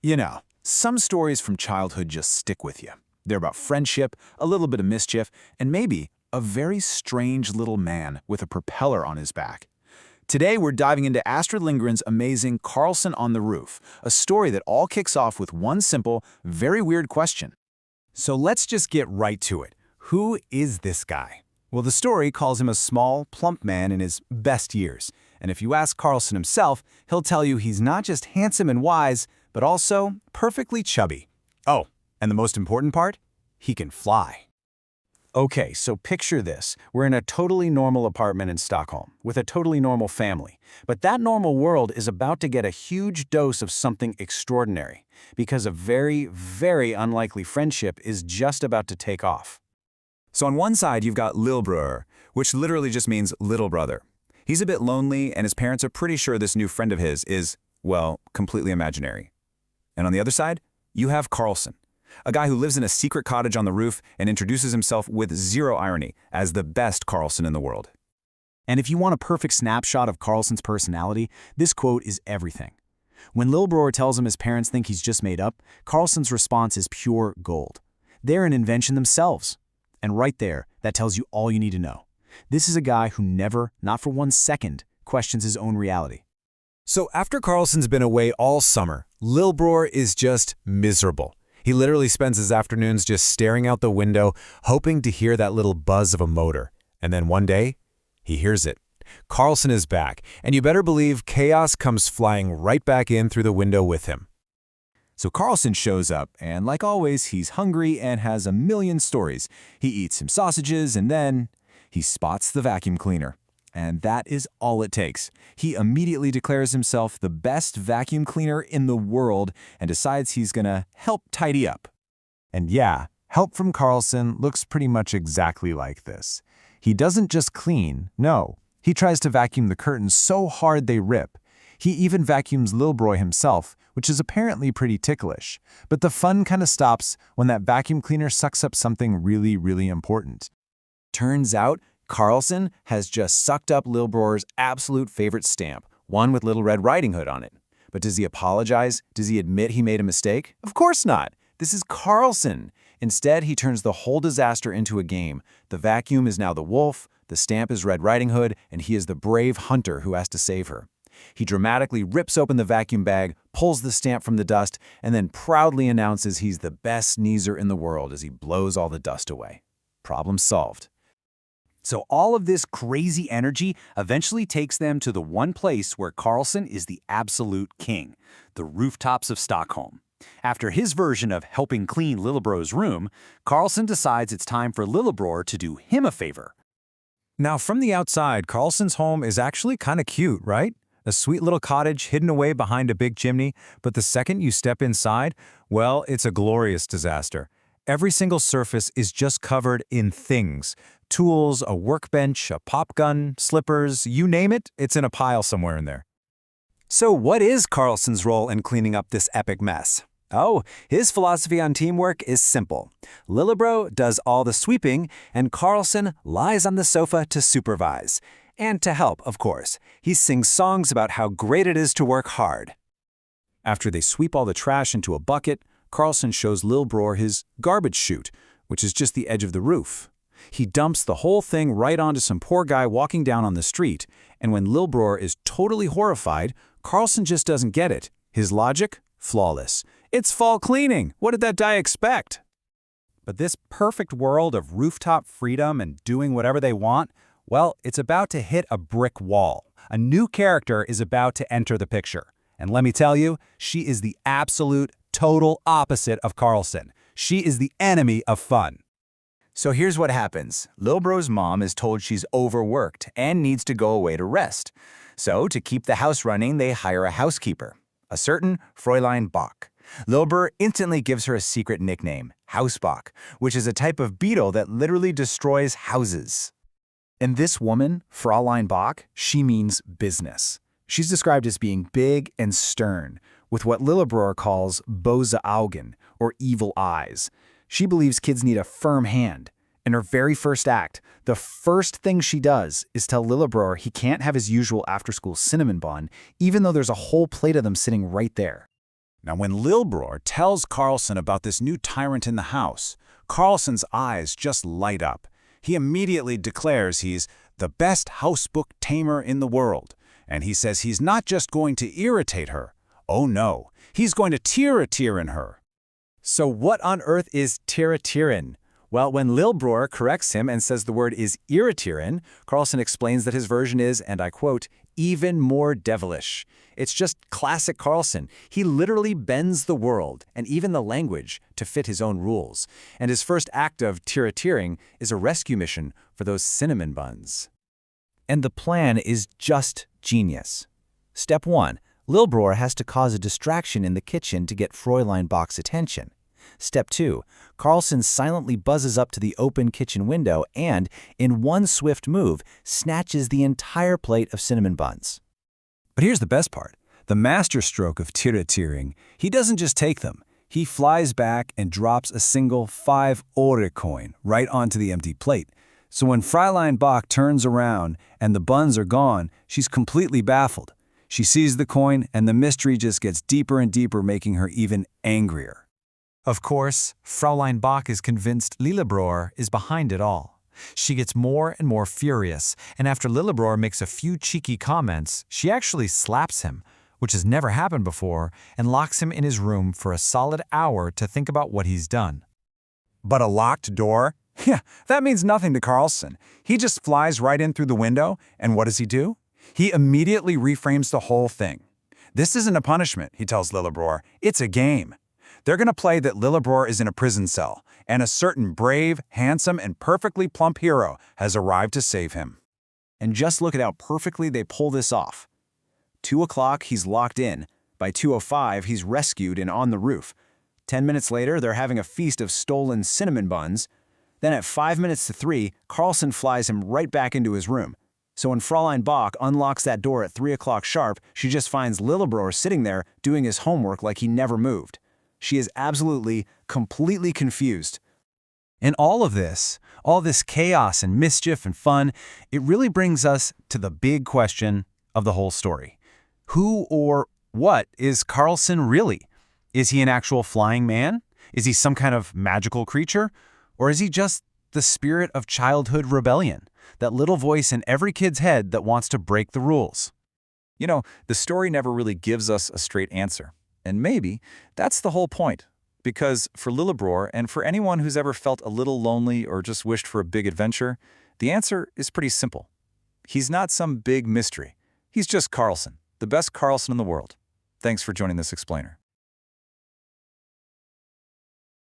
You know, some stories from childhood just stick with you. They're about friendship, a little bit of mischief, and maybe a very strange little man with a propeller on his back. Today, we're diving into Astrid Lindgren's amazing Karlsson on the Roof, a story that all kicks off with one simple, very weird question. So let's just get right to it. Who is this guy? Well, the story calls him a small, plump man in his best years. And if you ask Karlsson himself, he'll tell you he's not just handsome and wise, but also perfectly chubby. Oh, and the most important part? He can fly. Okay, so picture this. We're in a totally normal apartment in Stockholm, with a totally normal family. But that normal world is about to get a huge dose of something extraordinary, because a very, very unlikely friendship is just about to take off. So on one side, you've got Lillebror, which literally just means little brother. He's a bit lonely, and his parents are pretty sure this new friend of his is, well, completely imaginary. And on the other side, you have Karlsson, a guy who lives in a secret cottage on the roof and introduces himself with zero irony as the best Karlsson in the world. And if you want a perfect snapshot of Karlsson's personality, this quote is everything. When Lillebror tells him his parents think he's just made up, Karlsson's response is pure gold. They're an invention themselves. And right there, that tells you all you need to know. This is a guy who never, not for 1 second, questions his own reality. So after Karlsson's been away all summer, Lillebror is just miserable. He literally spends his afternoons just staring out the window, hoping to hear that little buzz of a motor. And then one day, he hears it. Karlsson is back, and you better believe chaos comes flying right back in through the window with him. So Karlsson shows up, and like always, he's hungry and has a million stories. He eats some sausages, and then he spots the vacuum cleaner. And that is all it takes. He immediately declares himself the best vacuum cleaner in the world and decides he's gonna help tidy up. And yeah, help from Karlsson looks pretty much exactly like this. He doesn't just clean, no. He tries to vacuum the curtains so hard they rip. He even vacuums Lillebror himself, which is apparently pretty ticklish. But the fun kind of stops when that vacuum cleaner sucks up something really, really important. Turns out, Karlsson has just sucked up Lillebror's absolute favorite stamp, one with Little Red Riding Hood on it. But does he apologize? Does he admit he made a mistake? Of course not. This is Karlsson. Instead, he turns the whole disaster into a game. The vacuum is now the wolf, the stamp is Red Riding Hood, and he is the brave hunter who has to save her. He dramatically rips open the vacuum bag, pulls the stamp from the dust, and then proudly announces he's the best sneezer in the world as he blows all the dust away. Problem solved. So all of this crazy energy eventually takes them to the one place where Karlsson is the absolute king, the rooftops of Stockholm. After his version of helping clean Lillebror's room, Karlsson decides it's time for Lillebror to do him a favor. Now, from the outside, Karlsson's home is actually kind of cute, right? A sweet little cottage hidden away behind a big chimney, but the second you step inside, well, it's a glorious disaster. Every single surface is just covered in things. Tools, a workbench, a pop gun, slippers, you name it, it's in a pile somewhere in there. So what is Karlsson's role in cleaning up this epic mess? Oh, his philosophy on teamwork is simple. Lillebror does all the sweeping, and Karlsson lies on the sofa to supervise. And to help, of course. He sings songs about how great it is to work hard. After they sweep all the trash into a bucket, Karlsson shows Lillebror his garbage chute, which is just the edge of the roof. He dumps the whole thing right onto some poor guy walking down on the street, and when Lillebror is totally horrified, Karlsson just doesn't get it. His logic? Flawless. It's fall cleaning! What did that guy expect? But this perfect world of rooftop freedom and doing whatever they want, well, it's about to hit a brick wall. A new character is about to enter the picture. And let me tell you, she is the absolute, total opposite of Karlsson. She is the enemy of fun. So here's what happens. Lillebror's mom is told she's overworked and needs to go away to rest. So to keep the house running, they hire a housekeeper, a certain Fräulein Bach. Lillebror instantly gives her a secret nickname, Hausbach, which is a type of beetle that literally destroys houses. And this woman, Fräulein Bach, she means business. She's described as being big and stern, with what Lillebror calls böse Augen, or evil eyes. She believes kids need a firm hand. In her very first act, the first thing she does is tell Lillebror he can't have his usual after-school cinnamon bun, even though there's a whole plate of them sitting right there. Now, when Lillebror tells Karlsson about this new tyrant in the house, Karlsson's eyes just light up. He immediately declares he's the best housebook tamer in the world, and he says he's not just going to irritate her. Oh no, he's going to tiratieren her. So what on earth is tiratieren? Well, when Lillebror corrects him and says the word is irritieren, Karlsson explains that his version is, and I quote, even more devilish. It's just classic Karlsson. He literally bends the world, and even the language, to fit his own rules. And his first act of tiratiering is a rescue mission for those cinnamon buns. And the plan is just genius. Step 1. Lillebror has to cause a distraction in the kitchen to get Fräulein Bach's attention. Step 2. Karlsson silently buzzes up to the open kitchen window and, in one swift move, snatches the entire plate of cinnamon buns. But here's the best part. The masterstroke of tiratiering. He doesn't just take them. He flies back and drops a single 5-Öre coin right onto the empty plate. So when Fräulein Bach turns around and the buns are gone, she's completely baffled. She sees the coin and the mystery just gets deeper and deeper, making her even angrier. Of course, Fräulein Bach is convinced Lillebror is behind it all. She gets more and more furious, and after Lillebror makes a few cheeky comments, she actually slaps him, which has never happened before, and locks him in his room for a solid hour to think about what he's done. But a locked door? Yeah, that means nothing to Karlsson. He just flies right in through the window, and what does he do? He immediately reframes the whole thing. This isn't a punishment, he tells Lillebror. It's a game. They're going to play that Lillebror is in a prison cell, and a certain brave, handsome, and perfectly plump hero has arrived to save him. And just look at how perfectly they pull this off. 2 o'clock, he's locked in. By 2:05, he's rescued and on the roof. 10 minutes later, they're having a feast of stolen cinnamon buns. Then at 5 minutes to 3, Karlsson flies him right back into his room. So when Fräulein Bach unlocks that door at 3 o'clock sharp, she just finds Lillebror sitting there doing his homework like he never moved. She is absolutely, completely confused. In all this chaos and mischief and fun, it really brings us to the big question of the whole story. Who or what is Karlsson really? Is he an actual flying man? Is he some kind of magical creature? Or is he just the spirit of childhood rebellion, that little voice in every kid's head that wants to break the rules? You know, the story never really gives us a straight answer. And maybe that's the whole point. Because for Lillebror, and for anyone who's ever felt a little lonely or just wished for a big adventure, the answer is pretty simple. He's not some big mystery. He's just Karlsson, the best Karlsson in the world. Thanks for joining this explainer.